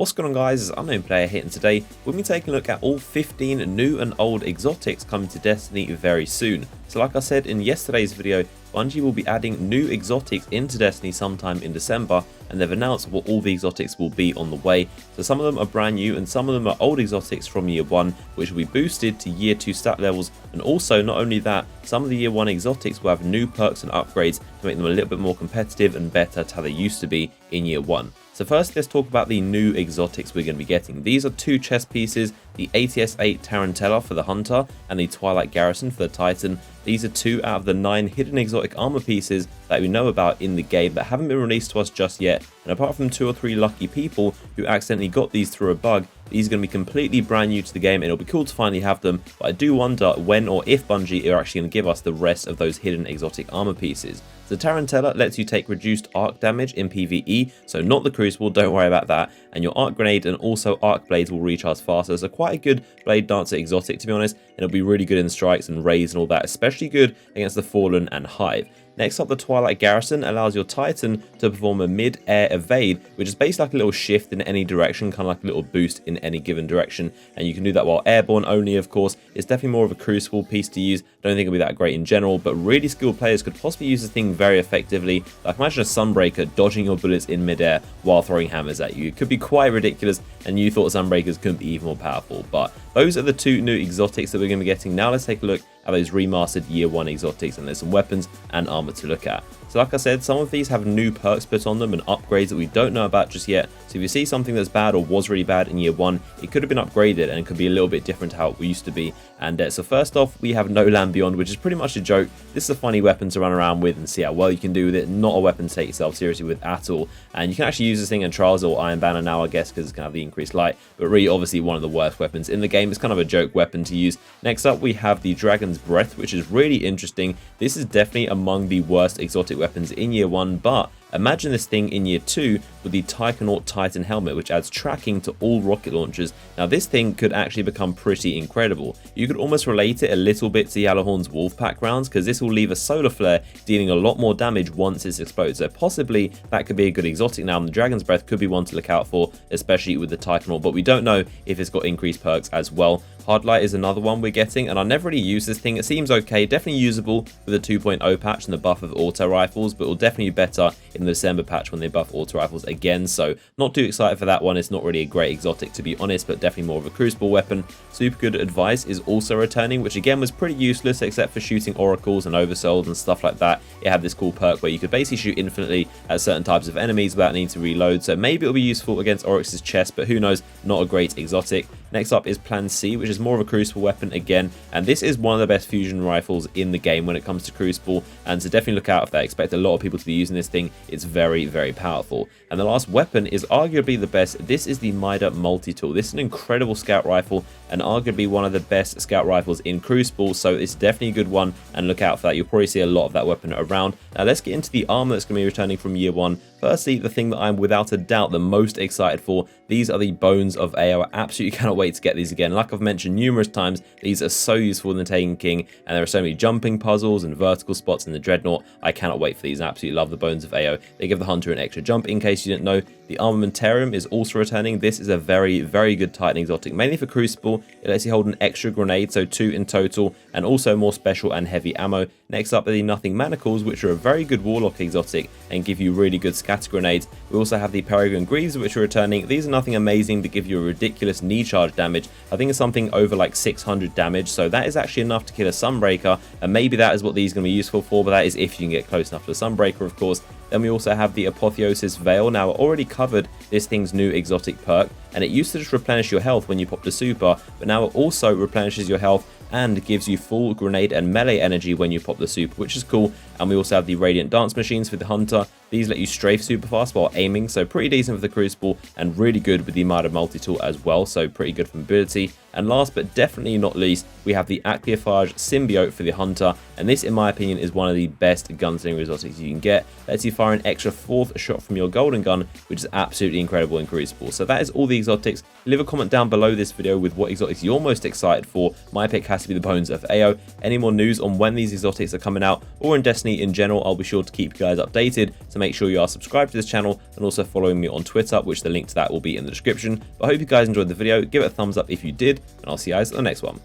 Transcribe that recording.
What's going on guys, it's Unknown Player here, and today we'll be taking a look at all 15 new and old exotics coming to Destiny very soon. So like I said in yesterday's video, Bungie will be adding new exotics into Destiny sometime in December, and they've announced what all the exotics will be on the way. So some of them are brand new and some of them are old exotics from year 1, which will be boosted to year 2 stat levels, and also not only that, some of the year 1 exotics will have new perks and upgrades to make them a little bit more competitive and better to how they used to be in year 1. So first, let's talk about the new exotics we're going to be getting. These are 2 chest pieces, the ATS-8 Tarantella for the Hunter and the Twilight Garrison for the Titan. These are 2 out of the 9 hidden exotic armor pieces that we know about in the game but haven't been released to us just yet. And apart from 2 or 3 lucky people who accidentally got these through a bug, these are going to be completely brand new to the game, and it'll be cool to finally have them, but I do wonder when or if Bungie are actually going to give us the rest of those hidden exotic armor pieces. The Tarantella lets you take reduced arc damage in PvE, so not the Crucible, don't worry about that, and your Arc Grenade and also Arc Blades will recharge faster, so quite a good Blade Dancer exotic to be honest, and it'll be really good in strikes and raids and all that, especially good against the Fallen and Hive. Next up, the Twilight Garrison allows your Titan to perform a mid-air evade, which is basically like a little shift in any direction, kind of like a little boost in any given direction, and you can do that while airborne only, of course. It's definitely more of a Crucible piece to use. Don't think it'll be that great in general, but really skilled players could possibly use this thing very effectively. Like imagine a Sunbreaker dodging your bullets in mid-air while throwing hammers at you. It could be quite ridiculous, and you thought Sunbreakers couldn't be even more powerful, but those are the 2 new exotics that we're going to be getting. Now let's take a look at those remastered year 1 exotics, and there's some weapons and armor to look at. So like I said, some of these have new perks put on them and upgrades that we don't know about just yet. So if you see something that's bad or was really bad in year 1, it could have been upgraded and it could be a little bit different to how it used to be. And so first off, we have No Land Beyond, which is pretty much a joke. This is a funny weapon to run around with and see how well you can do with it. Not a weapon to take yourself seriously with at all. And you can actually use this thing in Trials or Iron Banner now, I guess, because it's going to have the increased light. But really, obviously, one of the worst weapons in the game. It's kind of a joke weapon to use. Next up, we have the Dragon's Breath, which is really interesting. This is definitely among the worst exotic weapons in year 1, but imagine this thing in year 2 with the Taikonaut Titan helmet, which adds tracking to all rocket launchers. Now this thing could actually become pretty incredible. You could almost relate it a little bit to Yellowhorn's Wolfpack rounds, because this will leave a solar flare dealing a lot more damage once it's exploded. So possibly that could be a good exotic now, and the Dragon's Breath could be one to look out for, especially with the Taikonaut, but we don't know if it's got increased perks as well. Hard Light is another one we're getting, and I never really use this thing. It seems okay, definitely usable with a 2.0 patch and the buff of auto rifles, but it will definitely be better in the December patch when they buff auto rifles again, so not too excited for that one. It's not really a great exotic to be honest, but definitely more of a Crucible weapon. Super Good Advice is also returning, which again was pretty useless except for shooting oracles and oversouls and stuff like that. It had this cool perk where you could basically shoot infinitely at certain types of enemies without needing to reload, so maybe it'll be useful against Oryx's chest, but who knows, not a great exotic. Next up is Plan C, which is more of a Crucible weapon again, and this is one of the best fusion rifles in the game when it comes to Crucible, and so definitely look out for that. I expect a lot of people to be using this thing. It's very, very powerful. And the last weapon is arguably the best. This is the Mida Multi-Tool. This is an incredible scout rifle and arguably one of the best scout rifles in Crucible, so it's definitely a good one, and look out for that. You'll probably see a lot of that weapon around. Now let's get into the armor that's going to be returning from year 1. Firstly, the thing that I'm without a doubt the most excited for, these are the Bones of AO. I absolutely cannot wait to get these again. Like I've mentioned numerous times, these are so useful in the Taken King, and there are so many jumping puzzles and vertical spots in the Dreadnought. I cannot wait for these. I absolutely love the Bones of AO. They give the Hunter an extra jump, in case you didn't know. The Armamentarium is also returning. This is a very, very good Titan exotic, mainly for Crucible. It lets you hold an extra grenade, so 2 in total, and also more special and heavy ammo. Next up are the Nothing Manacles, which are a very good Warlock exotic and give you really good scatter grenades. We also have the Peregrine Greaves, which are returning. These are nothing amazing, but give you a ridiculous knee charge damage. I think it's something over like 600 damage, so that is actually enough to kill a Sunbreaker, and maybe that is what these are going to be useful for, but that is if you can get close enough to a Sunbreaker, of course. Then we also have the Apotheosis Veil. Now, I already covered this thing's new exotic perk, and it used to just replenish your health when you popped the super, but now it also replenishes your health and gives you full grenade and melee energy when you pop the super, which is cool. And we also have the Radiant Dance Machines for the Hunter. These let you strafe super fast while aiming, so pretty decent for the Crucible and really good with the Mida Multi-Tool as well, so pretty good for mobility. And last but definitely not least, we have the Acleophage Symbiote for the Hunter, and this in my opinion is one of the best gunslinger exotics you can get. Lets you fire an extra 4th shot from your golden gun, which is absolutely incredible in Crucible. So that is all the exotics, leave a comment down below this video with what exotics you're most excited for. My pick has to be the Bones of AO. Any more news on when these exotics are coming out or in Destiny in general, I'll be sure to keep you guys updated, so make sure you are subscribed to this channel and also following me on Twitter, which the link to that will be in the description. But I hope you guys enjoyed the video, give it a thumbs up if you did, and I'll see you guys in the next one.